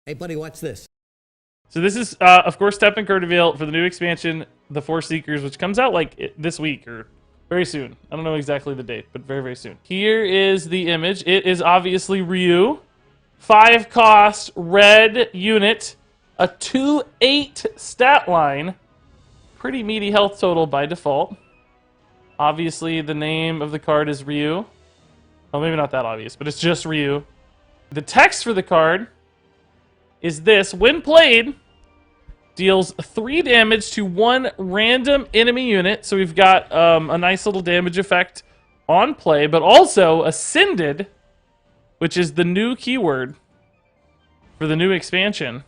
Hey, buddy, watch this. So this is, of course, TEPPEN card reveal for the new expansion, the Force Seekers, which comes out like this week or very soon. I don't know exactly the date, but very, very soon. Here is the image. It is obviously Ryu. 5 cost, red unit, a 2-8 stat line. Pretty meaty health total by default. Obviously, the name of the card is Ryu. Well, maybe not that obvious, but it's just Ryu. The text for the card is this: when played, deals 3 damage to 1 random enemy unit. So we've got a nice little damage effect on play, but also Ascended, which is the new keyword for the new expansion.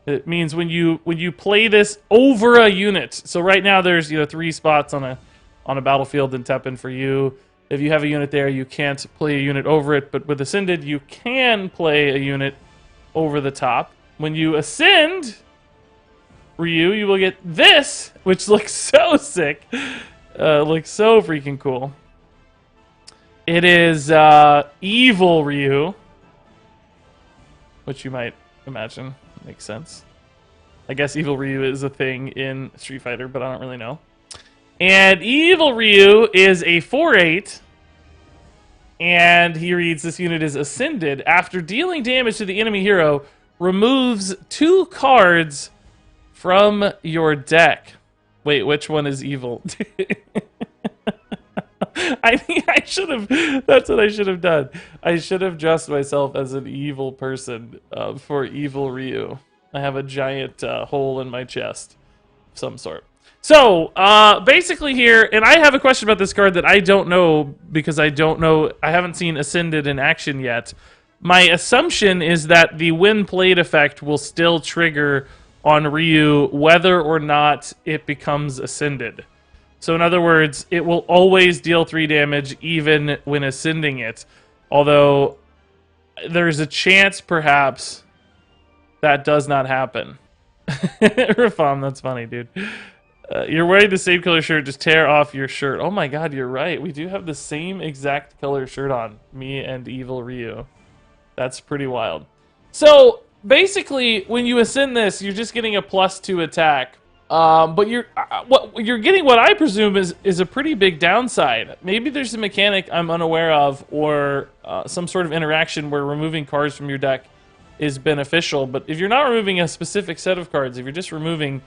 It means when you play this over a unit. So right now there's 3 spots on a battlefield in TEPPEN for you. If you have a unit there, you can't play a unit over it, but with Ascended, you can play a unit over the top. When you ascend Ryu, you will get this, which looks so sick. Looks so freaking cool. It is Evil Ryu, which you might imagine makes sense. I guess Evil Ryu is a thing in Street Fighter, but I don't really know. And Evil Ryu is a 4-8. And he reads, this unit is Ascended. After dealing damage to the enemy hero, removes 2 cards from your deck. Wait, which one is evil? I think I should have... That's what I should have done. I should have dressed myself as an evil person for Evil Ryu. I have a giant hole in my chest of some sort. So, basically here, and I have a question about this card that I don't know, because I haven't seen Ascended in action yet. My assumption is that the when played effect will still trigger on Ryu whether or not it becomes Ascended. So in other words, it will always deal 3 damage even when ascending it. Although, there's a chance, perhaps, that does not happen. Rafam, that's funny, dude. You're wearing the same color shirt, just tear off your shirt. Oh my god, you're right. We do have the same exact color shirt on. Me and Evil Ryu. That's pretty wild. So, basically, when you ascend this, you're just getting a +2 attack. But you're getting what I presume is a pretty big downside. Maybe there's a mechanic I'm unaware of, or some sort of interaction where removing cards from your deck is beneficial. But if you're not removing a specific set of cards, if you're just removing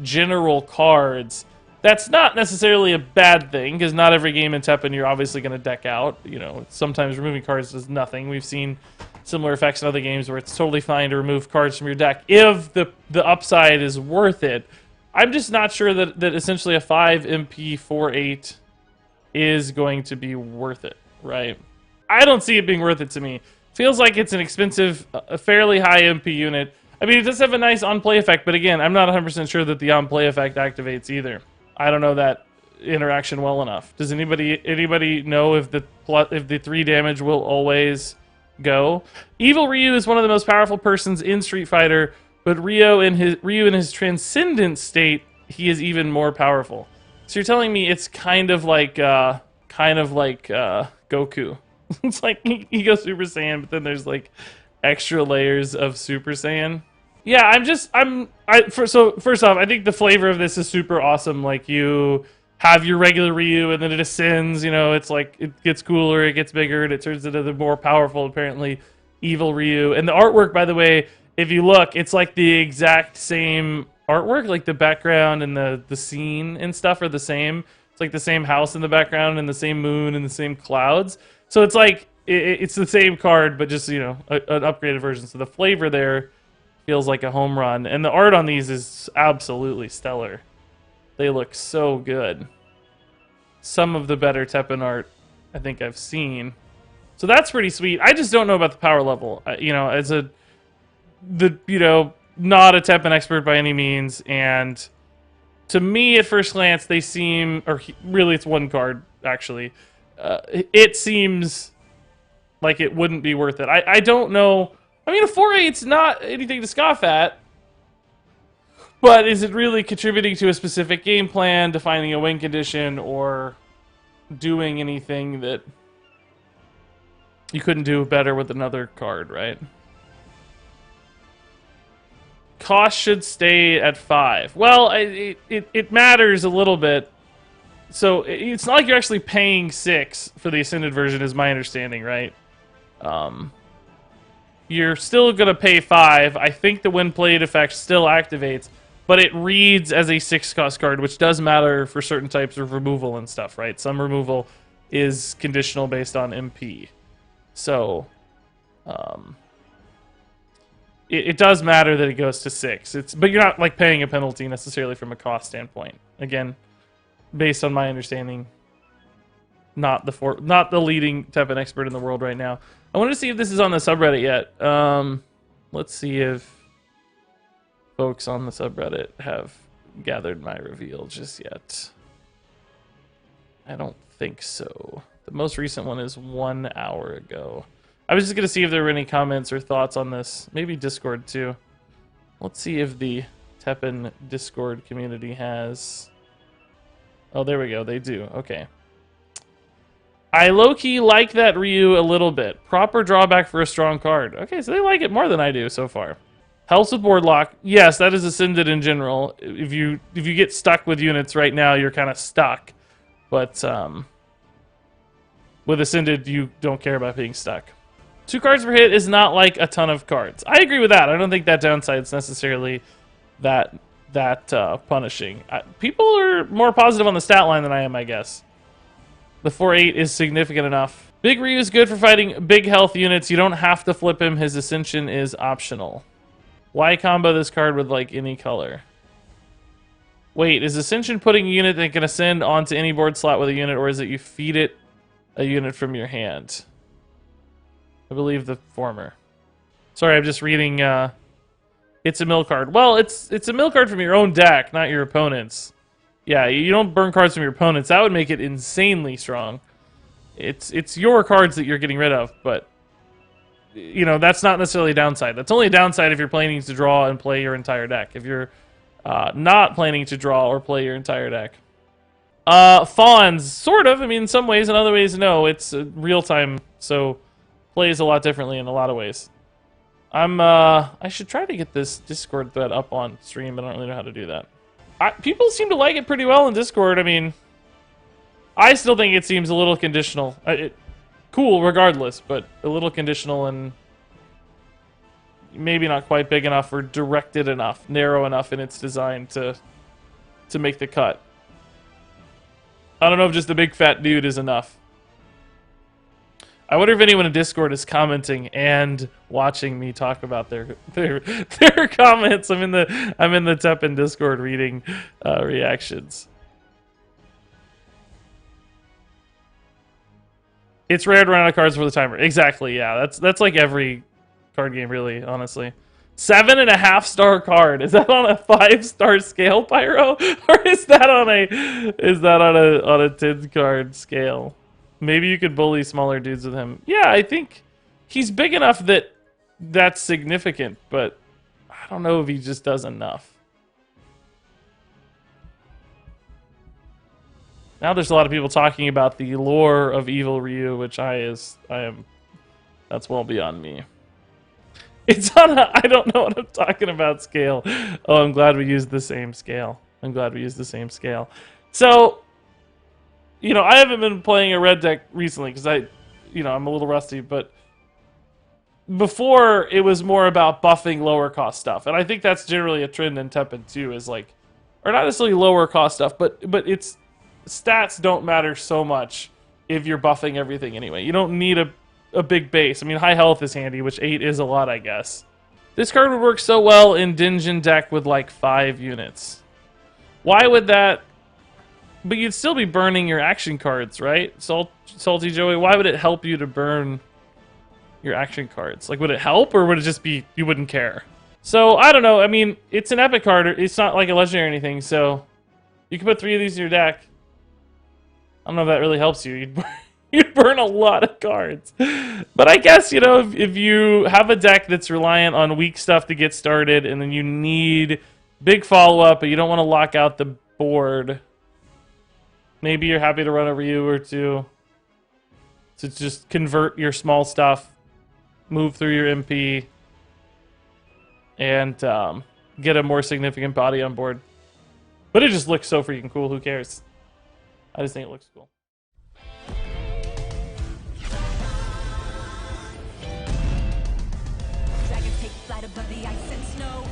general cards, that's not necessarily a bad thing, because not every game in TEPPEN you're obviously going to deck out. Sometimes removing cards does nothing. We've seen similar effects in other games where it's totally fine to remove cards from your deck if the upside is worth it. I'm just not sure that essentially a 5 MP 4-8 is going to be worth it, right? I don't see it being worth it to me. Feels like it's an expensive, a fairly high MP unit. I mean, it does have a nice on-play effect, but again, I'm not 100% sure that the on-play effect activates either. I don't know that interaction well enough. Does anybody know if the 3 damage will always go? Evil Ryu is one of the most powerful persons in Street Fighter, but Ryu in his transcendent state, he is even more powerful. So you're telling me it's kind of like Goku. It's like he goes Super Saiyan, but then there's like extra layers of Super Saiyan. Yeah, so first off, I think the flavor of this is super awesome. Like, you have your regular Ryu, and then it ascends, it's like, it gets cooler, it gets bigger, and it turns into the more powerful, apparently, Evil Ryu. And the artwork, by the way, if you look, it's like the exact same artwork, like the background and the scene and stuff are the same. It's like the same house in the background, and the same moon, and the same clouds. So it's like, it's the same card, but just, an upgraded version. So the flavor there feels like a home run. And the art on these is absolutely stellar. They look so good. Some of the better TEPPEN art I think I've seen. So that's pretty sweet. I just don't know about the power level. As not a TEPPEN expert by any means. And to me, at first glance, they seem... really, it's 1 card, actually. It seems like it wouldn't be worth it. I don't know... I mean, a 4-8's not anything to scoff at, but is it really contributing to a specific game plan, defining a win condition, or doing anything that you couldn't do better with another card, right? cost should stay at 5. Well, it matters a little bit. So it's not like you're actually paying 6 for the Ascended version, is my understanding, right? You're still going to pay 5. I think the when played effect still activates, but it reads as a 6-cost card, which does matter for certain types of removal and stuff, right? Some removal is conditional based on MP. So, it does matter that it goes to 6. But you're not like paying a penalty necessarily from a cost standpoint. Again, based on my understanding, not the leading TEPPEN expert in the world right now. I wanted to see if this is on the subreddit yet. Let's see if folks on the subreddit have gathered my reveal just yet. I don't think so. The most recent one is 1 hour ago. I was just going to see if there were any comments or thoughts on this. Maybe Discord too. Let's see if the TEPPEN Discord community has... Oh, there we go. They do. Okay. I low-key like that Ryu a little bit. Proper drawback for a strong card. Okay, so they like it more than I do so far. Helps with board lock. Yes, that is Ascended in general. If you get stuck with units right now, you're kind of stuck. But with Ascended, you don't care about being stuck. 2 cards per hit is not like a ton of cards. I agree with that. I don't think that downside is necessarily that punishing. People are more positive on the stat line than I am, I guess. The 4/8 is significant enough. Big Ryu is good for fighting big health units. You don't have to flip him. His Ascension is optional. Why combo this card with like any color? Wait, is Ascension putting a unit that can ascend onto any board slot with a unit, or is it you feed it a unit from your hand? I believe the former. Sorry, I'm just reading. It's a mill card. Well, it's a mill card from your own deck, not your opponent's. Yeah, you don't burn cards from your opponents. That would make it insanely strong. It's your cards that you're getting rid of, but you know that's not necessarily a downside. That's only a downside if you're planning to draw and play your entire deck. If you're not planning to draw or play your entire deck. Fawns, sort of. I mean, in some ways, in other ways, no. It's real time, so plays a lot differently in a lot of ways. I should try to get this Discord thread up on stream, but I don't really know how to do that. People seem to like it pretty well in Discord. I mean, I still think it seems a little conditional. Cool regardless, but a little conditional and maybe not quite big enough or directed enough, narrow enough in its design to make the cut. I don't know if just the big fat dude is enough. I wonder if anyone in Discord is commenting and watching me talk about their comments. I'm in the TEPPEN Discord reading reactions. It's rare to run out of cards for the timer. Exactly, yeah. That's like every card game, really, honestly. 7.5-star card. Is that on a 5-star scale, Pyro, or is that on a 10-card scale? Maybe you could bully smaller dudes with him. Yeah, I think he's big enough that that's significant, but I don't know if he just does enough. Now there's a lot of people talking about the lore of Evil Ryu, which that's well beyond me. It's on a I don't know what I'm talking about scale. Oh, I'm glad we used the same scale. So, you know, I haven't been playing a red deck recently because I'm a little rusty, but before it was more about buffing lower cost stuff. And I think that's generally a trend in TEPPEN too, is like, or not necessarily lower cost stuff, but it's stats don't matter so much if you're buffing everything anyway. You don't need a big base. I mean, high health is handy, which 8 is a lot, I guess. This card would work so well in Dungeon deck with like 5 units. Why would that? But you'd still be burning your action cards, right? Salty Joey, why would it help you to burn your action cards? Like, would it help, or would it just be you wouldn't care? So, I don't know. I mean, it's an epic card. It's not like a legendary or anything, so you can put 3 of these in your deck. I don't know if that really helps you. You'd burn a lot of cards. But I guess, you know, if you have a deck that's reliant on weak stuff to get started, and then you need big follow-up, but you don't want to lock out the board, maybe you're happy to run a Ryu or 2 to just convert your small stuff, move through your MP, and get a more significant body on board. But it just looks so freaking cool. Who cares? I just think it looks cool. Dragons take flight above the ice and snow.